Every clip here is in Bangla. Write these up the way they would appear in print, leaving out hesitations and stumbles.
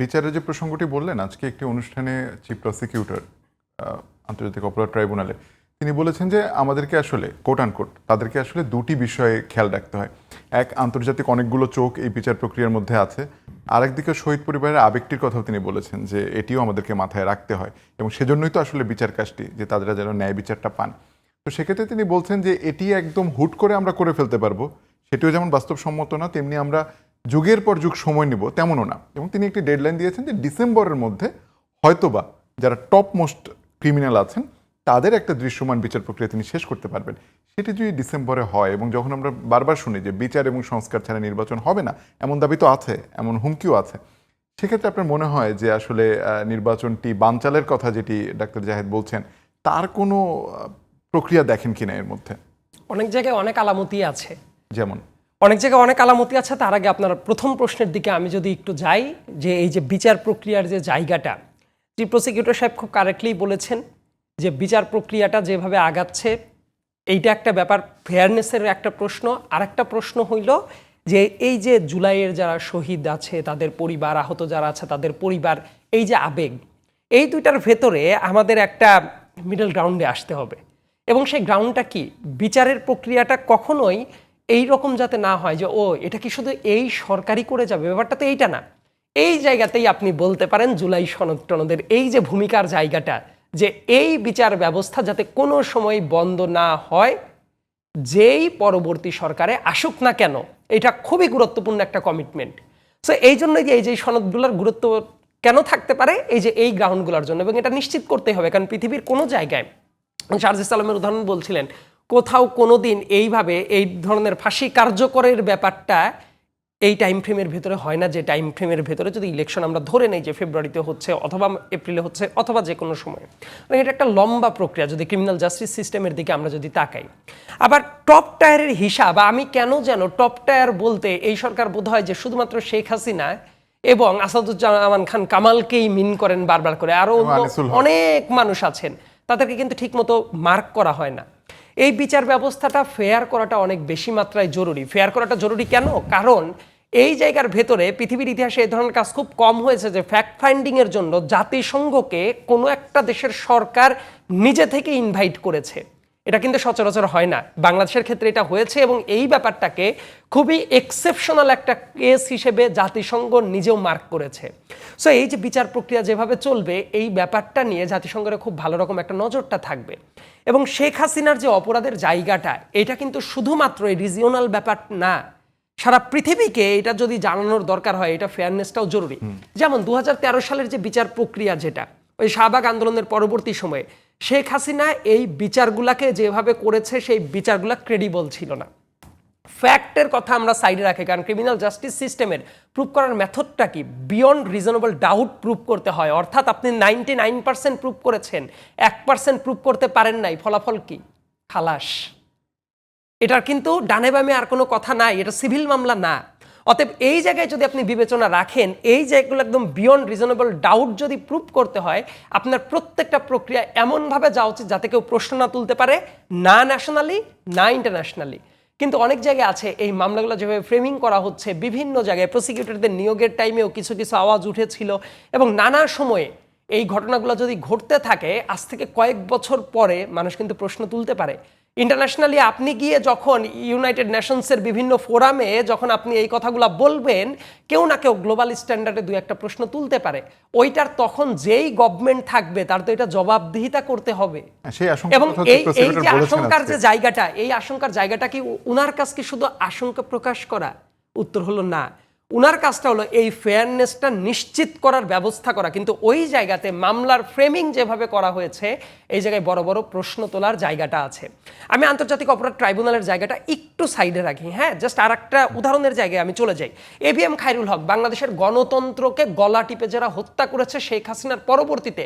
বিচারের যে প্রসঙ্গটি বললেন, আজকে একটি অনুষ্ঠানে চিফ প্রসিকিউটর আন্তর্জাতিক অপরাধ ট্রাইব্যুনালে তিনি বলেছেন যে আমাদেরকে আসলে কোট আনকোট তাদেরকে আসলে দুটি বিষয়ে খেয়াল রাখতে হয়। এক, আন্তর্জাতিক অনেকগুলো চোখ এই বিচার প্রক্রিয়ার মধ্যে আছে। আরেকদিকে শহীদ পরিবারের আবেগটির কথাও তিনি বলেছেন যে এটিও আমাদেরকে মাথায় রাখতে হয়, এবং সেজন্যই তো আসলে বিচার কাজটি, যে তারা যেন ন্যায় বিচারটা পান। তো সেক্ষেত্রে তিনি বলছেন যে এটি একদম হুট করে আমরা করে ফেলতে পারবো, সেটিও যেমন বাস্তবসম্মত না, তেমনি আমরা যুগের পর যুগ সময় নিব তেমনও না। এবং তিনি একটি ডেডলাইন দিয়েছেন যে ডিসেম্বরের মধ্যে হয়তোবা যারা টপ মোস্ট ক্রিমিনাল আছেন তাদের একটা দৃশ্যমান বিচার প্রক্রিয়া তিনি শেষ করতে পারবেন। সেটি যদি ডিসেম্বরে হয়, এবং যখন আমরা বারবার শুনি যে বিচার এবং সংস্কার ছাড়া নির্বাচন হবে না, এমন দাবি তো আছে, এমন হুমকিও আছে, সেক্ষেত্রে আপনার মনে হয় যে আসলে নির্বাচনটি বানচালের কথা যেটি ডাক্তার জাহেদ বলছেন, তার কোনো প্রক্রিয়া দেখেন কিনা এর মধ্যে? অনেক জায়গায় অনেক আলামতি আছে, যেমন অনেক জায়গায় অনেক আলামতি আছে। তার আগে আপনার প্রথম প্রশ্নের দিকে আমি যদি একটু যাই, যে এই যে বিচার প্রক্রিয়ার যে জায়গাটা, চিফ প্রসিকিউটর সাহেব খুব কারেক্টলি বলেছেন যে বিচার প্রক্রিয়াটা যেভাবে আগাচ্ছে এইটা একটা ব্যাপার, ফেয়ারনেসের একটা প্রশ্ন। আর একটা প্রশ্ন হইল যে এই যে জুলাইয়ের যারা শহীদ আছে তাদের পরিবার, আহত যারা আছে তাদের পরিবার, এই যে আবেগ, এই দুইটার ভেতরে আমাদের একটা মিডল গ্রাউন্ডে আসতে হবে। এবং সেই গ্রাউন্ডটা কি, বিচারের প্রক্রিয়াটা কখনোই এই রকম যাতে না হয় যে ও এটা কি শুধু এই সরকারি করে যাবে, ব্যাপারটা তো এইটা না। এই জায়গাতেই আপনি বলতে পারেন জুলাই সনদ টনদের এই যে ভূমিকার জায়গাটা, যে এই বিচার ব্যবস্থা যাতে কোনো সময় বন্ধ না হয়, যেই পরবর্তী সরকারে আসুক না কেন, এটা খুবই গুরুত্বপূর্ণ একটা কমিটমেন্ট। সো এই জন্যই যে এই যে সনদগুলোর গুরুত্ব কেন থাকতে পারে, এই যে এই গ্রাউন্ডগুলোর জন্য, এবং এটা নিশ্চিত করতে হবে। কারণ পৃথিবীর কোনো জায়গায়, শারজিস আলমের উদাহরণ বলছিলেন, কোথাও কোনো দিন এইভাবে এই ধরনের ফাঁসি কার্যকরের ব্যাপারটা এই টাইম ফ্রেমের ভেতরে হয় না, যে টাইম ফ্রেমের ভেতরে যদি ইলেকশন আমরা ধরে নেই যে ফেব্রুয়ারিতে হচ্ছে অথবা এপ্রিলে হচ্ছে অথবা যে কোনো সময়। এটা একটা লম্বা প্রক্রিয়া যদি ক্রিমিনাল জাস্টিস সিস্টেমের দিকে আমরা যদি তাকাই। আবার টপ টায়ারের হিসাব, আমি কেন যেন টপ টায়ার বলতে এই সরকার বোধ হয় যে শুধুমাত্র শেখ হাসিনা এবং আসাদুজ্জামান খান কামালকেই মিন করেন বারবার করে, আরও অনেক মানুষ আছেন, তাদেরকে কিন্তু ঠিকমতো মার্ক করা হয় না। এই বিচার ব্যবস্থাটা ফেয়ার করাটা অনেক বেশি মাত্রায় জরুরি। ফেয়ার করাটা জরুরি কেন? কারণ এই জায়গার ভেতরে পৃথিবীর ইতিহাসে এই ধরনের কাজ খুব কম হয়েছে যে ফ্যাক্ট ফাইন্ডিংয়ের জন্য জাতিসংঘকে কোনো একটা দেশের সরকার নিজে থেকে ইনভাইট করেছে। এটা কিন্তু সচরাচর হয় না, বাংলাদেশের ক্ষেত্রে এটা হয়েছে, এবং এই ব্যাপারটাকে খুবই এক্সেপশনাল একটা কেস হিসেবে জাতিসংঘ নিজেও মার্ক করেছে। সো এই যে বিচার প্রক্রিয়া যেভাবে চলবে, এই ব্যাপারটা নিয়ে জাতিসংঘের খুব ভালো রকম একটা নজরটা থাকবে। এবং শেখ হাসিনার যে অপরাধের জায়গাটা, এটা কিন্তু শুধুমাত্র এই রিজিওনাল ব্যাপার না, সারা পৃথিবীকে এটা যদি জানানোর দরকার হয়, এটা ফেয়ারনেসটাও জরুরি। যেমন 2013 সালের যে বিচার প্রক্রিয়া, যেটা ওই শাহবাগ আন্দোলনের পরবর্তী সময়ে শেখ হাসিনা এই বিচারগুলাকে যেভাবে করেছে, সেই বিচারগুলা ক্রেডিবল ছিল না। ফ্যাক্টের কথা আমরা সাইডে রাখি, কারণ ক্রিমিনাল জাস্টিস সিস্টেমের প্রুভ করার মেথডটা কি, বিয়ন্ড রিজনেবল ডাউট প্রুভ করতে হয়। অর্থাৎ আপনি 99% প্রুভ করেছেন, 1% প্রুভ করতে পারেন নাই, ফলাফল কি? খালাস। এটার কিন্তু ডানে বামে আর কোনো কথা নাই, এটা সিভিল মামলা না। অতএব এই জায়গায় যদি আপনি বিবেচনা রাখেন, এই জায়গাগুলো একদম বিয়ন্ড রিজনেবল ডাউট যদি প্রুভ করতে হয়, আপনার প্রত্যেকটা প্রক্রিয়া এমনভাবে যাওয়া উচিত যাতে কেউ প্রশ্ন না তুলতে পারে, না ন্যাশনালি না ইন্টারন্যাশনালি। কিন্তু অনেক জায়গায় আছে এই মামলাগুলো যেভাবে ফ্রেমিং করা হচ্ছে, বিভিন্ন জায়গায় প্রসিকিউটরদের নিয়োগের টাইমেও কিছু কিছু আওয়াজ উঠেছিল, এবং নানা সময়ে এই ঘটনাগুলো যদি ঘটতে থাকে, আজ থেকে কয়েক বছর পরে মানুষ কিন্তু প্রশ্ন তুলতে পারে। ইন্টারন্যাশনালি আপনি গিয়ে যখন ইউনাইটেড নেশনসের বিভিন্ন ফোরামে যখন আপনি এই কথাগুলো বলবেন, কেউ না কেউ গ্লোবাল স্ট্যান্ডার্ডে দুই একটা প্রশ্ন তুলতে পারে। ওইটার তখন যেই গভর্নমেন্ট থাকবে তার তো এটা জবাবদিহিতা করতে হবে। এবং এই যে আশঙ্কার যে জায়গাটা, এই আশঙ্কার জায়গাটা কি উনার কাছ কি শুধু আশঙ্কা প্রকাশ করা? উত্তর হলো না। উনার কাজটা হলো এই ফেয়ারনেসটা নিশ্চিত করার ব্যবস্থা করা। কিন্তু ওই জায়গাতে মামলার ফ্রেমিং যেভাবে করা হয়েছে, এই জায়গায় বড় বড় প্রশ্ন তোলার জায়গাটা আছে। আমি আন্তর্জাতিক অপরাধ ট্রাইব্যুনালের জায়গাটা একটু সাইডে রাখি, হ্যাঁ, জাস্ট আর একটা উদাহরণের জায়গায় আমি চলে যাই। ABM খায়রুল হক, বাংলাদেশের গণতন্ত্রকে গলা টিপে যারা হত্যা করেছে শেখ হাসিনার পরবর্তীতে,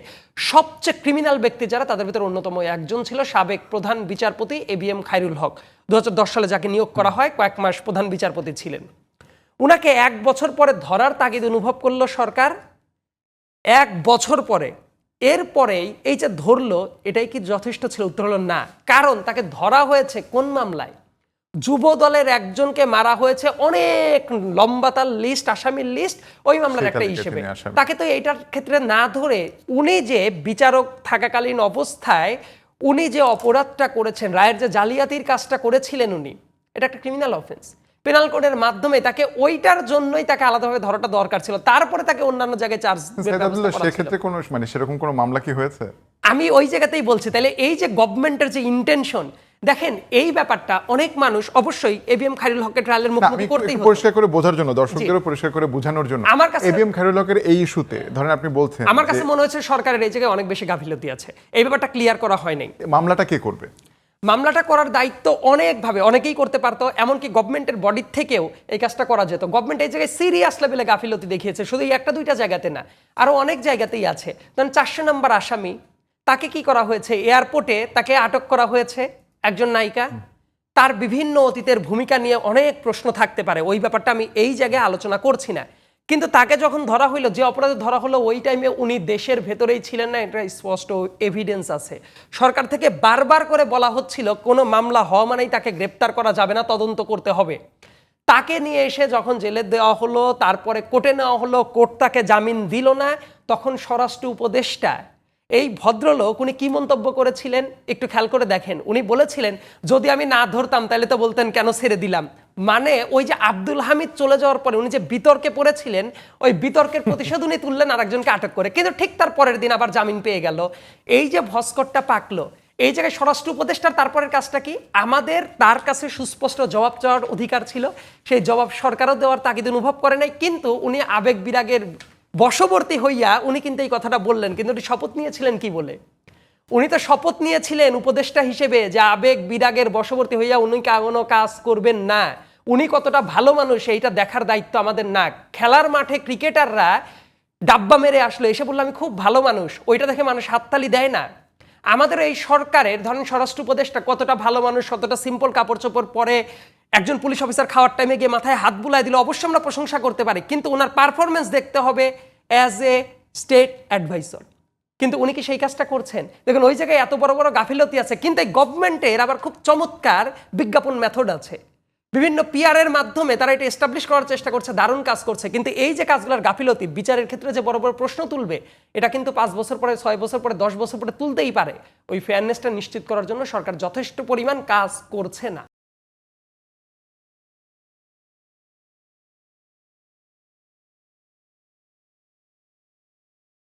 সবচেয়ে ক্রিমিনাল ব্যক্তি যারা, তাদের ভিতরে অন্যতম একজন ছিল সাবেক প্রধান বিচারপতি ABM খায়রুল হক। 2010 সালে যাকে নিয়োগ করা হয়, কয়েক মাস প্রধান বিচারপতি ছিলেন। উনাকে 1 বছর পরে ধরার তাগিদ অনুভব করলো সরকার, 1 বছর পরে। এরপরেই এই যে ধরলো, এটাই কি যথেষ্ট ছিল? উত্তর হলো না। কারণ তাকে ধরা হয়েছে কোন মামলায়? যুব দলের একজনকে মারা হয়েছে, অনেক লম্বা তার লিস্ট, আসামির লিস্ট, ওই মামলার সেটা একটা থেকে হিসেবে তিনি আসামি। তাকে তো এইটার ক্ষেত্রে না ধরে উনি যে বিচারক থাকাকালীন অবস্থায় উনি যে অপরাধটা করেছেন, রায়ের যে জালিয়াতির কাজটা করেছিলেন উনি, এটা একটা ক্রিমিনাল অফেন্স। পেনাল কোডের মাধ্যমে তাকে ওইটার জন্যই তাকে আলাদাভাবে ধরাটা দরকার ছিল, তারপরে তাকে অন্যান্য জায়গায় চার্জ সাইদ আব্দুল্লাহ, সেক্ষেত্রে কোনো মানে সেরকম কোনো মামলা কি হয়েছে? আমি ওই জায়গাতেই বলছি। তাহলে এই যে গভর্নমেন্টের যে ইন্টেনশন, দেখেন এই ব্যাপারটা অনেক মানুষ অবশ্যই এবিএম খায়রুল হকের ট্রায়ালের না, আমি মুখোমুখি একটু করতেই হতো। পরিষ্কার করে বোঝার জন্য, দর্শকদেরও পরিষ্কার করে বোঝানোর জন্য, আমার কাছে- এবিএম খায়রুল হকের এই ইস্যুতে ধরেন আপনি বলছেন আমার কাছে যে মনে হচ্ছে সরকারের এই জায়গায় অনেক বেশি গাফিলতি আছে, এই ব্যাপারটা ক্লিয়ার করা হয় নাই। মামলাটা কে করবে? মামলাটা করার দায়িত্ব অনেকভাবে অনেকেই করতে পারতো, এমনকি গভর্নমেন্টের বডির থেকেও এই কাজটা করা যেত। গভর্নমেন্ট এই জায়গায় সিরিয়াস লেভেলে গাফিলতি দেখিয়েছে, শুধু এই একটা দুইটা জায়গাতে না, আরো অনেক জায়গাতেই আছে। ধরেন 400 নম্বর আসামি, তাকে কি করা হয়েছে, এয়ারপোর্টে তাকে আটক করা হয়েছে, একজন নায়িকা, তার বিভিন্ন অতীতের ভূমিকা নিয়ে অনেক প্রশ্ন থাকতে পারে, ওই ব্যাপারটা আমি এই জায়গায় আলোচনা করছি না। কিন্তু তাকে যখন ধরা হইলো, যে অপরাধে ধরা হলো, ওই টাইমে উনি দেশের ভেতরেই ছিলেন না, এটা স্পষ্ট এভিডেন্স আছে। সরকার থেকে বারবার করে বলা হচ্ছিল কোনো মামলা হওয়া মানেই তাকে গ্রেপ্তার করা যাবে না, তদন্ত করতে হবে। তাকে নিয়ে এসে যখন জেলে দেওয়া হলো, তারপরে কোর্টে নেওয়া হলো, কোর্ট তাকে জামিন দিল না, তখন স্বরাষ্ট্র উপদেষ্টা এই ভদ্রলোক উনি কি মন্তব্য করেছিলেন একটু খেয়াল করে দেখেন। উনি বলেছিলেন যদি আমি না ধরতাম তাহলে তো বলতেন কেন ছেড়ে দিলাম। মানে ওই যে আব্দুল হামিদ চলে যাওয়ার পরে উনি যে বিতর্কে পড়েছিলেন, ওই বিতর্কের প্রতিশোধ উনি তুললেন আরেকজনকে আটক করে, কিন্তু ঠিক তার পরের দিন আবার জামিন পেয়ে গেল। এই যে ভস্করটা পাকলো, এই জায়গায় স্বরাষ্ট্র উপদেষ্টার তারপরের কাজটা কি, আমাদের তার কাছে সুস্পষ্ট জবাব চাওয়ার অধিকার ছিল, সেই জবাব সরকারও দেওয়ার তাগিদ অনুভব করে নাই, কিন্তু উনি আবেগ বিরাগের বশবর্তী হইয়া উনি কিন্তু এই কথাটা বললেন। কিন্তু উনি শপথ নিয়েছিলেন কি বলে? উনি তো শপথ নিয়েছিলেন উপদেষ্টা হিসেবে যে আবেগ বিরাগের বশবর্তী হইয়া উনি কোনো কাজ করবেন না। উনি কতটা ভালো মানুষ এইটা দেখার দায়িত্ব আমাদের না। খেলার মাঠে ক্রিকেটাররা ডাব্বা মেরে আসলো, এসে বললো আমি খুব ভালো মানুষ, ওইটা দেখে মানুষ হাততালি দেয় না। আমাদের এই সরকারের ধরেন স্বরাষ্ট্র উপদেষ্টা কতটা ভালো মানুষ, কতটা সিম্পল কাপড় চোপড় পরে একজন পুলিশ অফিসার খাওয়ার টাইমে গিয়ে মাথায় হাত বুলাই দিল, অবশ্যই আমরা প্রশংসা করতে পারি, কিন্তু ওনার পারফরমেন্স দেখতে হবে অ্যাজ এ স্টেট অ্যাডভাইসর। কিন্তু উনি কি সেই কাজটা করছেন? দেখুন ওই জায়গায় এত বড় বড় গাফিলতি আছে, কিন্তু এই গভর্নমেন্টের আবার খুব চমৎকার বিজ্ঞাপন মেথড আছে, বিভিন্ন পিআর এর মাধ্যমে তারা এটা এস্টাবলিশ করার চেষ্টা করছে, দারুণ কাজ করছে। কিন্তু এই যে কাজগুলোর গাফিলতি বিচারের ক্ষেত্রে যে বড় বড় প্রশ্ন তুলবে, এটা কিন্তু 5 বছর পরে, 6 বছর পরে, 10 বছর পরে তুলতেই পারে। ওই ফেয়ারনেসটা নিশ্চিত করার জন্য সরকার যথেষ্ট পরিমাণ কাজ করছে না।